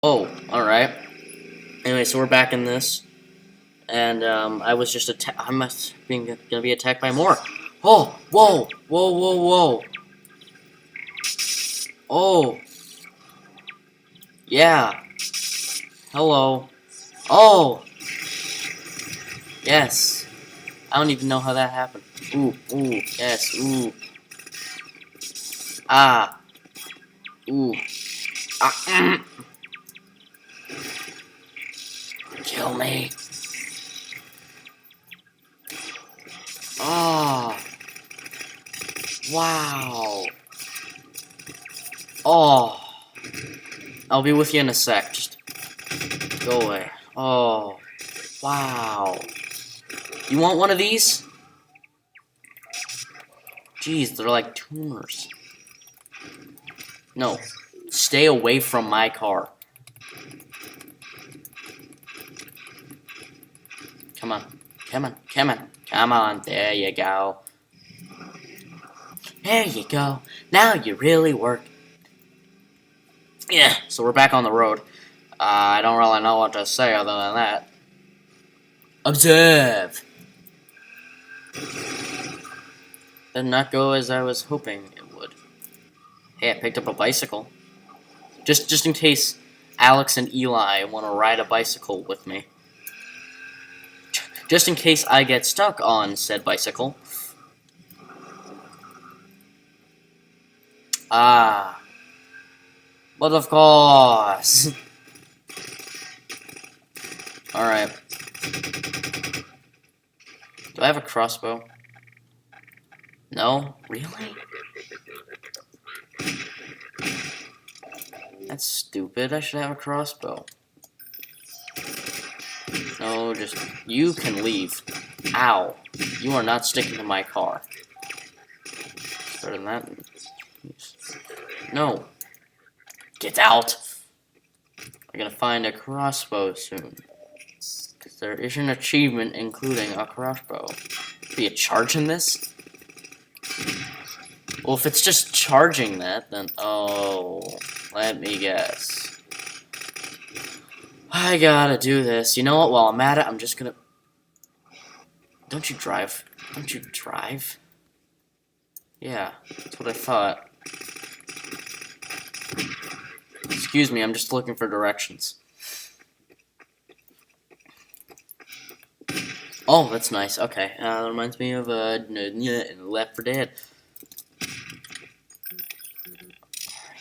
Oh, alright. Anyway, so we're back in this. And, I was just gonna be attacked by more. Oh! Whoa! Whoa, whoa, whoa! Oh! Yeah! Hello. Oh! Yes! I don't even know how that happened. Ooh, ooh, yes, ooh. Ah! Ooh. Ah! Kill me! Oh! Wow! Oh! I'll be with you in a sec. Just go away. Oh! Wow! You want one of these? Jeez, they're like tumors. No. Stay away from my car. Come on. Come on. Come on. Come on. There you go. There you go. Now you really work. Yeah. So we're back on the road. I don't really know what to say other than that. Observe! Did not go as I was hoping it would. Hey, I picked up a bicycle. Just in case Alex and Eli want to ride a bicycle with me. Just in case I get stuck on said bicycle. Ah. But of course. Alright. Do I have a crossbow? No? Really? That's stupid. I should have a crossbow. No, just... You can leave. Ow. You are not sticking to my car. Better than that. No. Get out! I'm gonna find a crossbow soon. Because there is an achievement including a crossbow. Be a charge in this? Well, if it's just charging that, then... Oh... Let me guess. I gotta do this. You know what? While I'm at it, I'm just gonna... Don't you drive? Don't you drive? Yeah, that's what I thought. Excuse me, I'm just looking for directions. Oh, that's nice. Okay, that reminds me of Left 4 Dead.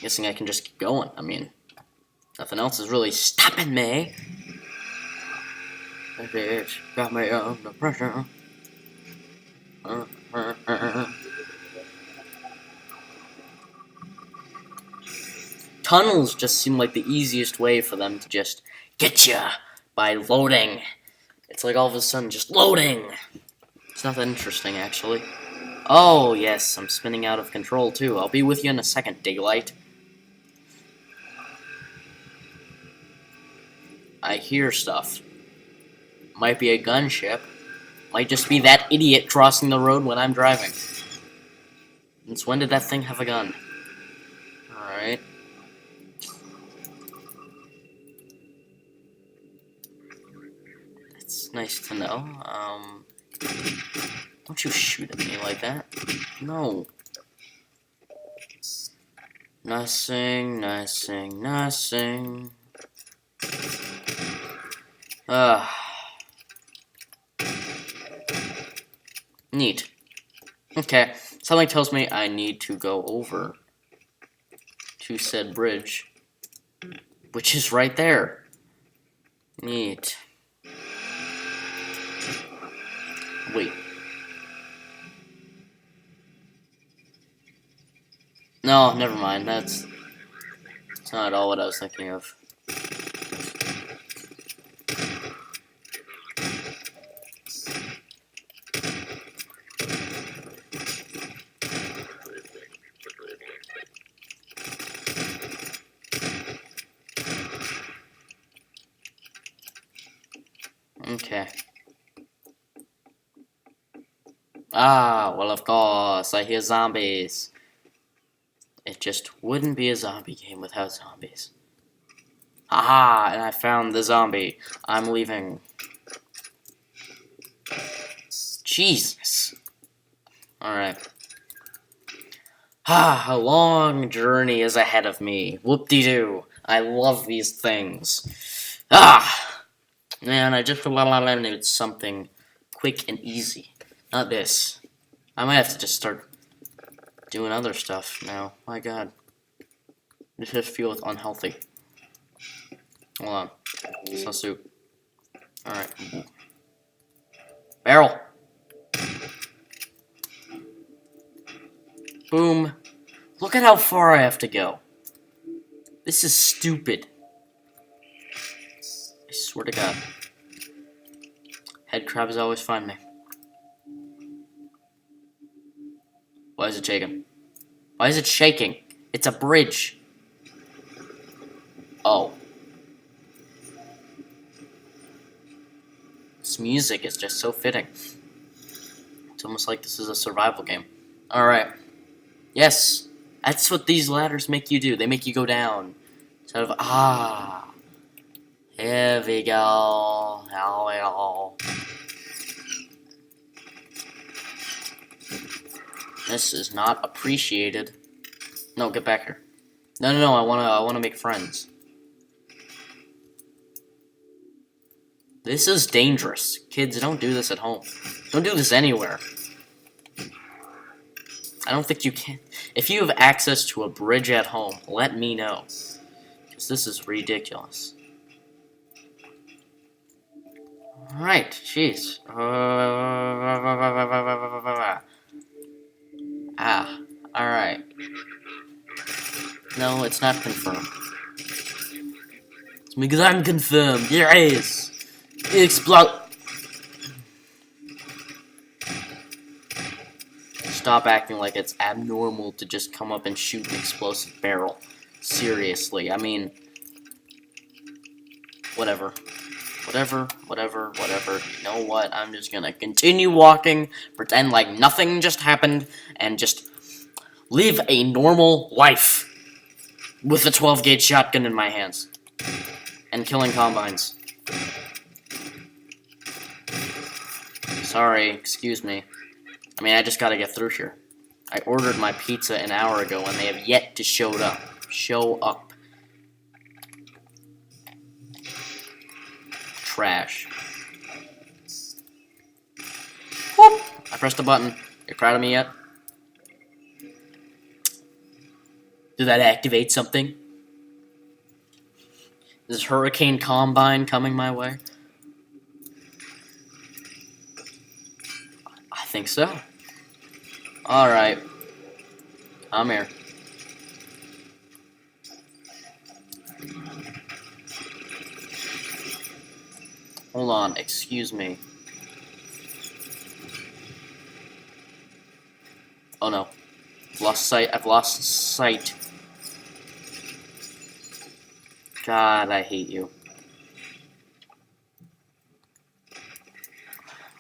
Guessing I can just keep going. I mean, nothing else is really stopping me. That bitch got me under pressure. Tunnels just seem like the easiest way for them to just get you by loading. It's like all of a sudden just loading. It's not that interesting, actually. Oh, yes, I'm spinning out of control, too. I'll be with you in a second, Daylight. I hear stuff. Might be a gunship. Might just be that idiot crossing the road when I'm driving. Since when did that thing have a gun? Alright. That's nice to know. Don't you shoot at me like that. No. Nothing, nothing, nothing. Neat. Okay, something tells me I need to go over to said bridge, which is right there. Neat. Wait. No, never mind. That's not at all what I was thinking of. Okay. Ah, well, of course, I hear zombies. It just wouldn't be a zombie game without zombies. Haha, and I found the zombie. I'm leaving. Jesus. Alright. A long journey is ahead of me. Whoop-de-doo. I love these things. Man, I just need something quick and easy. Not this. I might have to just start doing other stuff now. My god. This just feels unhealthy. Hold on. It's not soup. Alright. Barrel! Boom. Look at how far I have to go. This is stupid. I swear to God. Head crabs always find me. Why is it shaking? Why is it shaking? It's a bridge. Oh. This music is just so fitting. It's almost like this is a survival game. Alright. Yes. That's what these ladders make you do. They make you go down. Instead of, here we go. Here we go. This is not appreciated. No, get back here. No, I wanna make friends. This is dangerous. Kids, don't do this at home. Don't do this anywhere. I don't think you can. If you have access to a bridge at home, let me know. Because this is ridiculous. Alright, jeez. Alright. No, it's not confirmed. It's because I'm confirmed. Yes! Explode! Stop acting like it's abnormal to just come up and shoot an explosive barrel. Seriously, I mean... Whatever. Whatever. You know what? I'm just gonna continue walking, pretend like nothing just happened, and just live a normal life. With a 12-gauge shotgun in my hands. And killing combines. Sorry, excuse me. I mean, I just gotta get through here. I ordered my pizza an hour ago and they have yet to show up. Trash. Whoop! I pressed the button. You proud of me yet? Did that activate something? Is Hurricane Combine coming my way? I think so. Alright. I'm here. Hold on, excuse me. Oh no. I've lost sight. God, I hate you.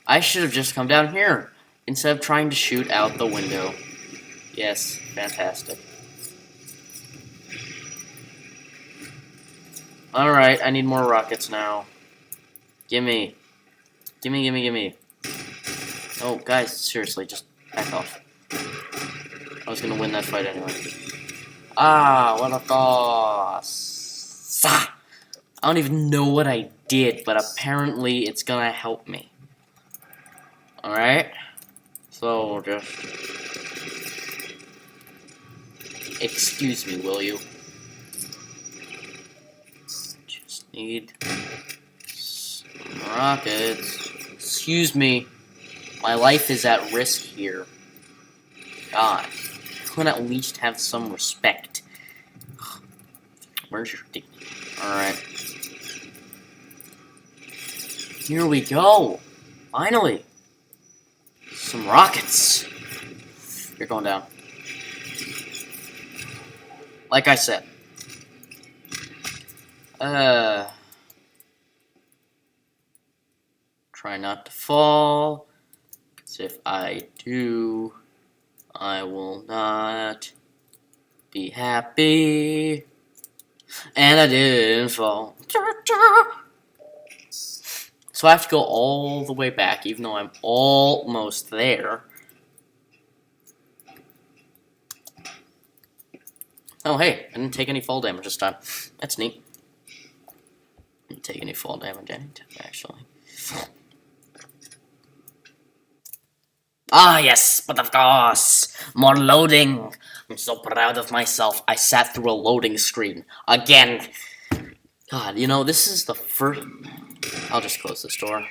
I should have just come down here, instead of trying to shoot out the window. Yes, fantastic. Alright, I need more rockets now. Gimme. Gimme. Oh, guys, seriously, just back off. I was gonna win that fight anyway. What a goss. I don't even know what I did, but apparently it's gonna help me. Alright? So, just... Excuse me, will you? Just need... some rockets. Excuse me. My life is at risk here. God. You could at least have some respect. Where's your dignity? Alright. Here we go. Finally. Some rockets. You're going down. Like I said. Try not to fall. Because if I do, I will not be happy. And I didn't fall. So I have to go all the way back, even though I'm almost there. Oh, hey, I didn't take any fall damage this time. That's neat. Didn't take any fall damage actually. Ah, yes, but of course, more loading. I'm so proud of myself. I sat through a loading screen again. God, you know, this is the first. I'll just close this door.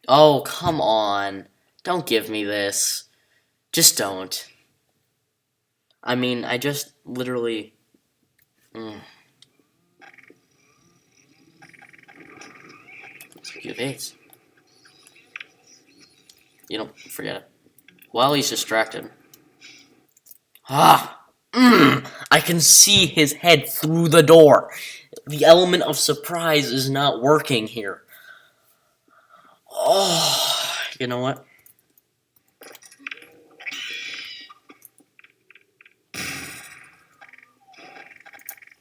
Oh, come on. Don't give me this. Just don't. I mean, I just literally... Give AIDS. You don't forget it. While he's distracted. Ah! I can see his head through the door. The element of surprise is not working here. Oh, you know what?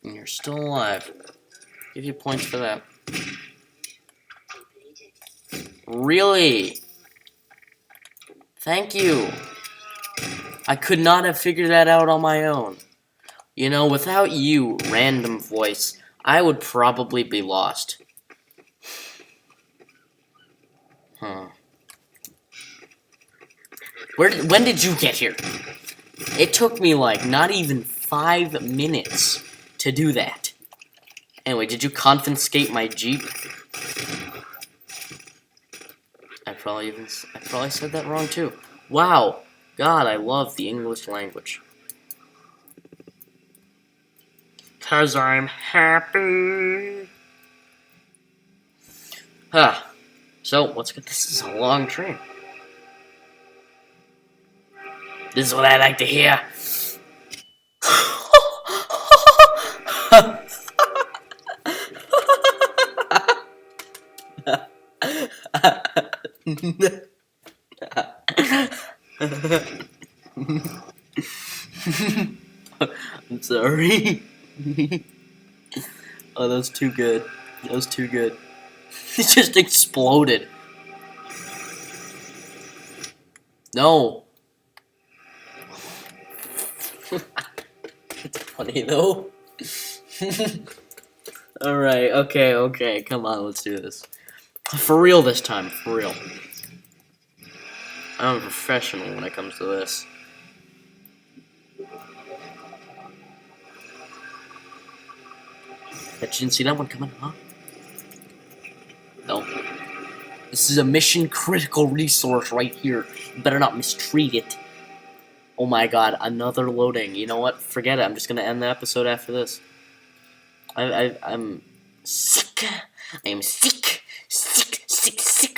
And you're still alive. Give you points for that. Really? Thank you. I could not have figured that out on my own. You know, without you, random voice, I would probably be lost. Huh. When did you get here? It took me, like, not even 5 minutes to do that. Anyway, did you confiscate my Jeep? I probably said that wrong, too. Wow. God, I love the English language. 'Cause I'm happy. Ah. So, let's get this. Is a long train. This is what I like to hear. I'm sorry. Oh, that was too good. That was too good. It just exploded. No. It's funny though. Alright, okay, come on, let's do this. For real this time, for real. I'm a professional when it comes to this. Bet you didn't see that one coming, huh? No. This is a mission critical resource right here. You better not mistreat it. Oh my god, another loading. You know what? Forget it. I'm just gonna end the episode after this. I'm sick. I am sick. Sick